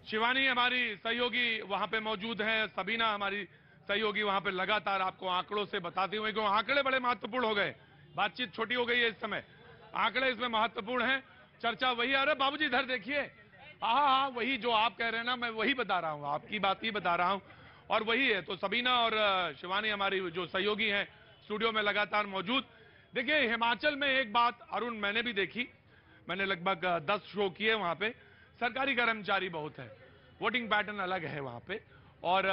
शिवानी हमारी सहयोगी वहां पे मौजूद हैं, सबीना हमारी सहयोगी वहां पे लगातार आपको आंकड़ों से बताते हुए, क्योंकि आंकड़े बड़े महत्वपूर्ण हो गए, बातचीत छोटी हो गई है इस समय, आंकड़े इसमें महत्वपूर्ण हैं, चर्चा वही। अरे बाबूजी इधर देखिए, हाँ हाँ वही जो आप कह रहे हैं ना, मैं वही बता रहा हूँ, आपकी बात ही बता रहा हूँ, और वही है। तो सबीना और शिवानी हमारी जो सहयोगी हैं स्टूडियो में लगातार मौजूद। देखिए हिमाचल में एक बात अरुण मैंने भी देखी, मैंने लगभग 10 शो किए वहां पे, सरकारी कर्मचारी बहुत है, वोटिंग पैटर्न अलग है वहां पे, और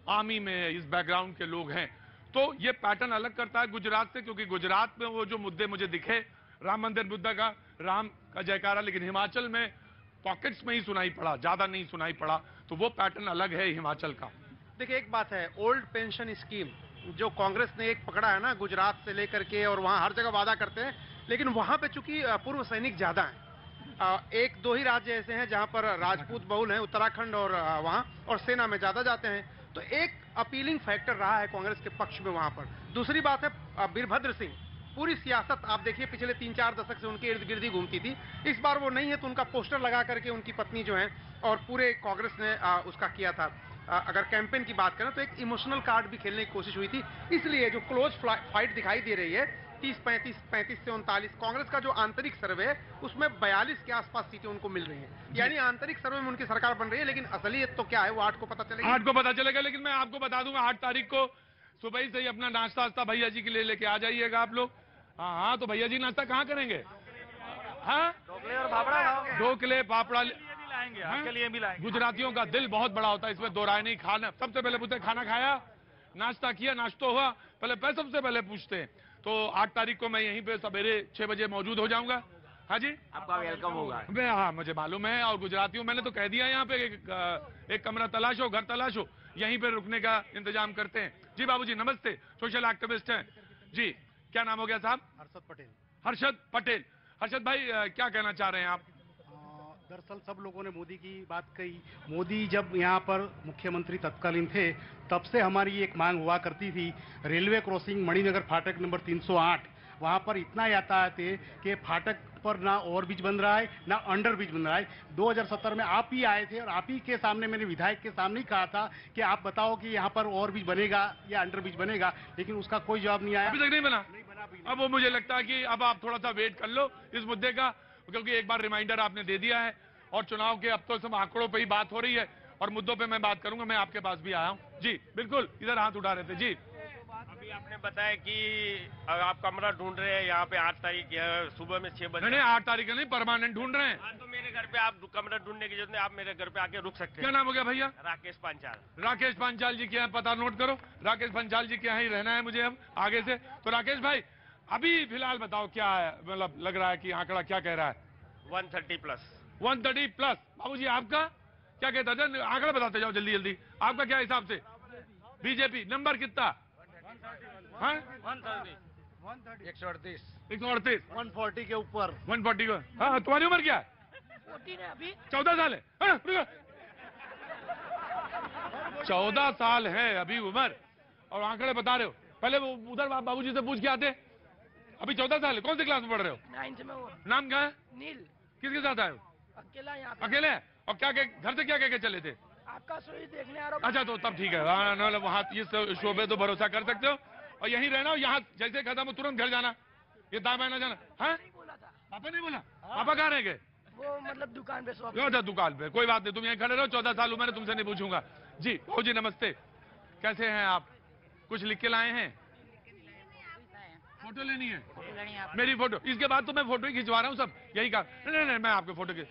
आर्मी में इस बैकग्राउंड के लोग हैं, तो ये पैटर्न अलग करता है गुजरात से, क्योंकि गुजरात में वो जो मुद्दे मुझे दिखे, राम मंदिर मुद्दा का, राम का जयकारा, लेकिन हिमाचल में पॉकेट्स में ही सुनाई पड़ा, ज्यादा नहीं सुनाई पड़ा, तो वो पैटर्न अलग है हिमाचल का। देखिए एक बात है, ओल्ड पेंशन स्कीम जो कांग्रेस ने एक पकड़ा है ना, गुजरात से लेकर के, और वहां हर जगह वादा करते हैं, लेकिन वहां पे चूंकि पूर्व सैनिक ज्यादा हैं, एक दो ही राज्य ऐसे हैं जहां पर राजपूत बहुल हैं, उत्तराखंड और वहां, और सेना में ज्यादा जाते हैं, तो एक अपीलिंग फैक्टर रहा है कांग्रेस के पक्ष में वहां पर। दूसरी बात है वीरभद्र सिंह, पूरी सियासत आप देखिए पिछले 3-4 दशक से उनके इर्द गिर्द ही घूमती थी, इस बार वो नहीं है, तो उनका पोस्टर लगा करके उनकी पत्नी जो है, और पूरे कांग्रेस ने उसका किया था। अगर कैंपेन की बात करें तो एक इमोशनल कार्ड भी खेलने की कोशिश हुई थी, इसलिए जो क्लोज फाइट दिखाई दे रही है 30-35, 35 से 39, कांग्रेस का जो आंतरिक सर्वे है उसमें 42 के आसपास सीटें उनको मिल रही हैं, यानी आंतरिक सर्वे में उनकी सरकार बन रही है, लेकिन असलियत तो क्या है वो 8 को पता चलेगा। 8 को पता चलेगा, लेकिन मैं आपको बता दूंगा 8 तारीख को सुबह ही से ही अपना नाश्ता वास्ता भैया जी के लिए लेके आ जाइएगा आप लोग। हाँ हाँ, तो भैया जी नाश्ता कहाँ करेंगे? हाँ, ढोकले और फाफड़ा, ढोकले पापड़ा लाएंगे आपके लिए भी लाएंगे। गुजरातियों का दिल बहुत बड़ा होता है, इसमें दो राय नहीं। खाना सबसे पहले पूछते खाना खाया, नाश्ता किया, नाश्तो हुआ, पहले सबसे पहले पूछते हैं। तो 8 तारीख को मैं यहीं पे सवेरे 6 बजे मौजूद हो जाऊंगा। हाँ जी, आपका वेलकम होगा। मैं, हाँ मुझे मालूम है, और गुजरातियों मैंने तो कह दिया यहाँ पे एक कमरा तलाशो, घर तलाशो, यहीं पे रुकने का इंतजाम करते हैं। जी बाबूजी नमस्ते, सोशल एक्टिविस्ट हैं जी, क्या नाम हो गया साहब? हर्षद पटेल। हर्षद पटेल। हर्षद भाई क्या कहना चाह रहे हैं आप? दरअसल सब लोगों ने मोदी की बात कही। मोदी जब यहाँ पर मुख्यमंत्री तत्कालीन थे, तब से हमारी एक मांग हुआ करती थी, रेलवे क्रॉसिंग मणिनगर फाटक नंबर 308, वहाँ पर इतना यातायात है कि फाटक पर ना ओवरब्रिज बन रहा है ना अंडर ब्रिज बन रहा है। 2017 में आप ही आए थे और आप ही के सामने, मैंने विधायक के सामने ही कहा था कि आप बताओ कि यहाँ पर ओवरब्रिज बनेगा या अंडर ब्रिज बनेगा, लेकिन उसका कोई जवाब नहीं आया, अभी तक नहीं बना। अब वो मुझे लगता है कि अब आप थोड़ा सा वेट कर लो इस मुद्दे का, क्योंकि एक बार रिमाइंडर आपने दे दिया है, और चुनाव के अब तो सब आंकड़ों पे ही बात हो रही है, और मुद्दों पे मैं बात करूंगा। मैं आपके पास भी आया हूं जी, बिल्कुल, इधर हाथ उठा रहे थे जी। अभी आपने बताया कि आप कमरा ढूंढ रहे हैं यहाँ पे 8 तारीख सुबह में 6 बजे। नहीं 8 तारीख नहीं, परमानेंट ढूंढ रहे हैं। हाँ, तो मेरे घर पे आप कमरा ढूंढने की जरूरत नहीं, आप मेरे घर पे आके रुक सकते क्या हैं। नाम हो गया भैया? राकेश पांचाल। राकेश पांचाल जी क्या है, पता नोट करो, राकेश पांचाल जी क्या है, रहना है मुझे अब आगे से। तो राकेश भाई अभी फिलहाल बताओ क्या है, मतलब लग रहा है कि आंकड़ा क्या कह रहा है? 130 प्लस। 130 प्लस। बाबूजी आपका क्या कहता है, आंकड़ा बताते जाओ जल्दी जल्दी, आपका क्या हिसाब से? बीजेपी नंबर कितना? 138, 138, 140 के ऊपर। 140 को। हाँ तुम्हारी उम्र क्या है? 14 है अभी। 14 साल है। हाँ, 14 साल है अभी उम्र, और आंकड़े बता रहे हो। पहले वो उधर बाबूजी से पूछ के आते। अभी 14 साल है, कौन सी क्लास में पढ़ रहे हो? 9th में वो। नाम क्या है? नील। किसके साथ आए हो? अकेला यहाँ पे। अकेले हैं? और क्या घर से क्या कह के चले थे? आपका शो ही देखने आ रहा हूँ। अच्छा तो तब ठीक है, वहाँ इस शोबे तो भरोसा कर सकते हो, और यहीं रहना, और यहाँ जैसे खत्म हो तुरंत घर जाना, ये दाएं बाएं ना जाना। हाँ नहीं बोला था। पापा नहीं बोला? पापा कहाँ रह गए? वो मतलब दुकान पे शॉप। अच्छा दुकान पे, कोई बात नहीं, तुम यहीं खड़े रहो, 14 साल उम्र है, तुमसे नहीं पूछूंगा जी। ओ जी नमस्ते, कैसे हैं आप? कुछ लिख के लाए हैं? फोटो लेनी है? मेरी फोटो, इसके बाद तो मैं फोटो ही खिंचवा रहा हूँ सब, यही कहा। नहीं मैं आपके फोटो के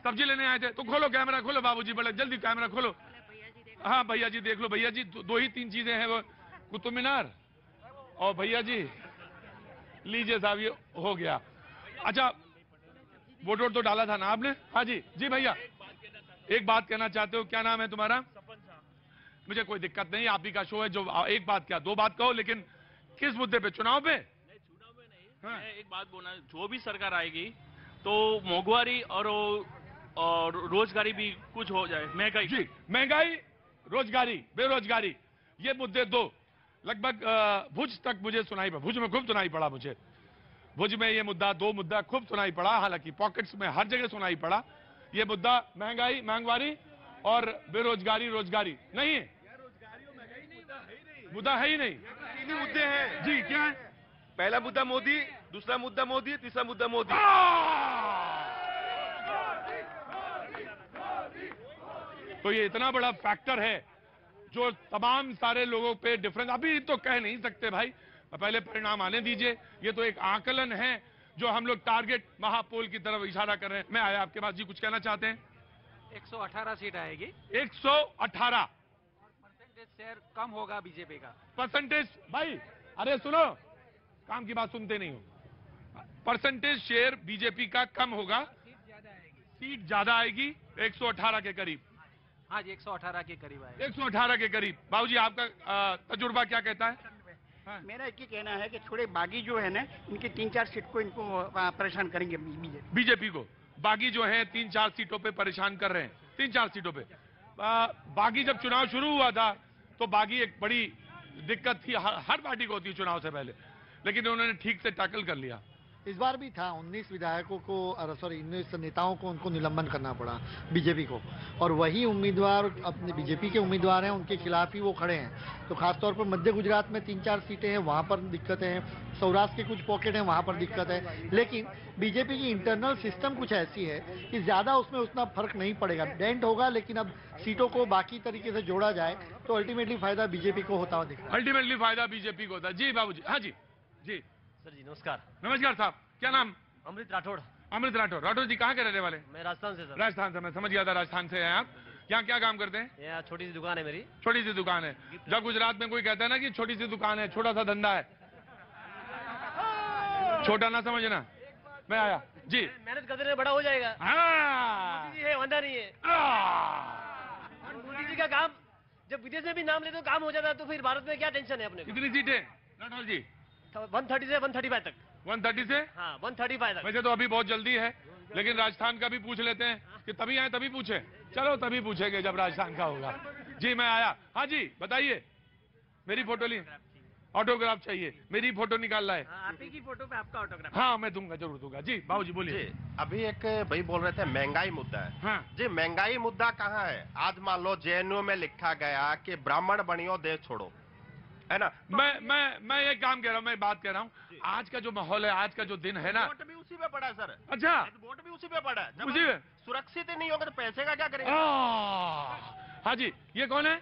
सब्जी लेने आए थे, तो खोलो कैमरा खोलो बाबूजी, बड़े जल्दी कैमरा खोलो। हाँ भैया जी देख लो, भैया जी दो ही 3 चीजें हैं, वो कुतुब मीनार और भैया जी लीजिए साहब, ये हो गया। अच्छा वोट तो डाला था ना आपने? हाँ जी जी भैया एक बात कहना चाहते हो, क्या नाम है तुम्हारा? मुझे कोई दिक्कत नहीं, आप ही का शो है, जो एक बात क्या 2 बात कहो, लेकिन किस मुद्दे पे? चुनाव पे? चुनाव में नहीं। हाँ। मैं एक बात बोलना, जो भी सरकार आएगी तो महंगाई और रोजगारी भी कुछ हो जाए। महंगाई जी, महंगाई, रोजगारी, बेरोजगारी, ये मुद्दे 2 लगभग भुज तक मुझे सुनाई पड़ा, भुज में खूब सुनाई पड़ा मुझे, भुज में ये मुद्दा 2 मुद्दा खूब सुनाई पड़ा, हालांकि पॉकेट्स में हर जगह सुनाई पड़ा ये मुद्दा महंगाई और बेरोजगारी रोजगारी नहीं है, मुद्दा है ही नहीं। तीन ही मुद्दे हैं जी, क्या है? पहला मुद्दा मोदी, दूसरा मुद्दा मोदी, तीसरा मुद्दा मोदी। तो ये इतना बड़ा फैक्टर है जो तमाम सारे लोगों पे डिफरेंस, अभी तो कह नहीं सकते भाई, पहले परिणाम आने दीजिए। ये तो एक आकलन है जो हम लोग टारगेट महापोल की तरफ इशारा कर रहे हैं। मैं आया आपके पास, जी कुछ कहना चाहते हैं? 118 सीट आएगी, 118 परसेंटेज शेयर कम होगा बीजेपी का। परसेंटेज, भाई अरे सुनो, काम की बात सुनते नहीं हो। परसेंटेज शेयर बीजेपी का कम होगा, सीट ज्यादा आएगी, 118 के करीब। हाँ जी, 118 के करीब आएगी। 118 के करीब। बाबूजी आपका तजुर्बा क्या कहता है? हाँ। मेरा एक ही कहना है कि थोड़े बागी जो है ना, इनकी 3-4 सीट को इनको परेशान करेंगे बीजेपी को। बागी जो है 3-4 सीटों पे परेशान कर रहे हैं, 3-4 सीटों पे। बागी जब चुनाव शुरू हुआ था तो बागी एक बड़ी दिक्कत थी, हर पार्टी को होती है चुनाव से पहले, लेकिन उन्होंने ठीक से टैकल कर लिया। इस बार भी था, 19 विधायकों को, सॉरी 19 नेताओं को उनको निलंबन करना पड़ा बीजेपी को, और वही उम्मीदवार अपने बीजेपी के उम्मीदवार हैं, उनके खिलाफ ही वो खड़े हैं। तो खासतौर पर मध्य गुजरात में 3-4 सीटें हैं, वहां पर दिक्कत है, सौराष्ट्र के कुछ पॉकेट हैं, वहां पर दिक्कत है। लेकिन बीजेपी की इंटरनल सिस्टम कुछ ऐसी है कि ज्यादा उसमें उतना फर्क नहीं पड़ेगा, डेंट होगा, लेकिन अब सीटों को बाकी तरीके से जोड़ा जाए तो अल्टीमेटली फायदा बीजेपी को होता हुआ दिख रहा है। अल्टीमेटली फायदा बीजेपी को होता है। जी बाबूजी। हाँ जी जी सर जी नमस्कार। नमस्कार साहब, क्या नाम? अमृत राठौड़। अमृत राठौड़। राठौड़ जी कहाँ के रहने वाले? मैं राजस्थान से सर। राजस्थान से, मैं समझ गया था राजस्थान से हैं आप। यहाँ क्या काम करते हैं? यहाँ छोटी सी दुकान है मेरी। छोटी सी दुकान है। जब गुजरात में कोई कहता है ना कि छोटी सी दुकान है, छोटा सा धंधा है, छोटा ना समझना। मैं आया जी। मेहनत करते रहे बड़ा हो जाएगा। हाँ। मोदी जी है, वंदा नहीं है। और मोदी जी का काम जब विदेश में भी नाम लेते तो काम हो जाता है, तो फिर भारत में क्या टेंशन है अपने को? कितनी सीटें राठौड़ जी? 130 से 135 तक। 130 से? हाँ 135 तक। वैसे तो अभी बहुत जल्दी है, लेकिन राजस्थान का भी पूछ लेते हैं कि तभी आए तभी पूछे। चलो तभी पूछेंगे जब राजस्थान का होगा। जी मैं आया। हाँ जी बताइए। मेरी फोटो ली, ऑटोग्राफ चाहिए, मेरी फोटो निकाल रहा है। आप ही की फोटो पे आपका ऑटोग्राफ। हाँ मैं दूंगा, जरूर दूंगा। जी बाबूजी बोलिए। अभी एक भाई बोल रहे थे महंगाई मुद्दा है। हाँ जी महंगाई मुद्दा कहाँ है? आज मान लो जेएनयू में लिखा गया कि ब्राह्मण बनियो देश छोड़ो, है ना? मैं एक काम कह रहा हूँ, मैं बात कह रहा हूँ, आज का जो माहौल है, आज का जो दिन है ना। वोट भी उसी पे पड़ा है सर। अच्छा, वोट भी उसी पे पड़ा है। जब उसी पे? सुरक्षित ही नहीं होगा तो पैसे का क्या करेंगे? हाँ जी। ये कौन है?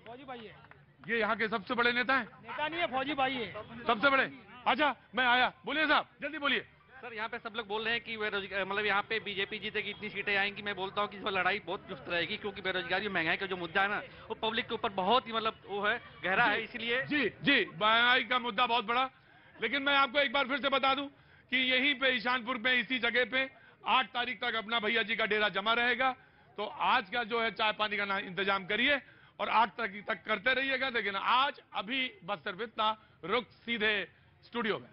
फौजी भाई है। ये यहाँ के सबसे बड़े नेता हैं? नेता नहीं है, फौजी भाई है। सबसे बड़े? अच्छा मैं आया। बोलिए साहब, जल्दी बोलिए। सर यहाँ पे सब लोग बोल रहे हैं कि मतलब यहाँ पे बीजेपी जीतेगी, इतनी सीटें आएंगी। मैं बोलता हूँ कि इस बार लड़ाई बहुत दुष्ट रहेगी, क्योंकि बेरोजगारी और महंगाई का जो मुद्दा है ना, वो पब्लिक के ऊपर बहुत ही मतलब वो है, गहरा है, इसलिए। जी जी, महंगाई का मुद्दा बहुत बड़ा। लेकिन मैं आपको एक बार फिर से बता दूं कि यहीं पे ईशानपुर में इसी जगह पे 8 तारीख तक अपना भैया जी का डेरा जमा रहेगा। तो आज का जो है चाय पानी का इंतजाम करिए और 8 तारीख तक करते रहिएगा। लेकिन आज अभी बस सिर्फ इतना, रुक सीधे स्टूडियो में।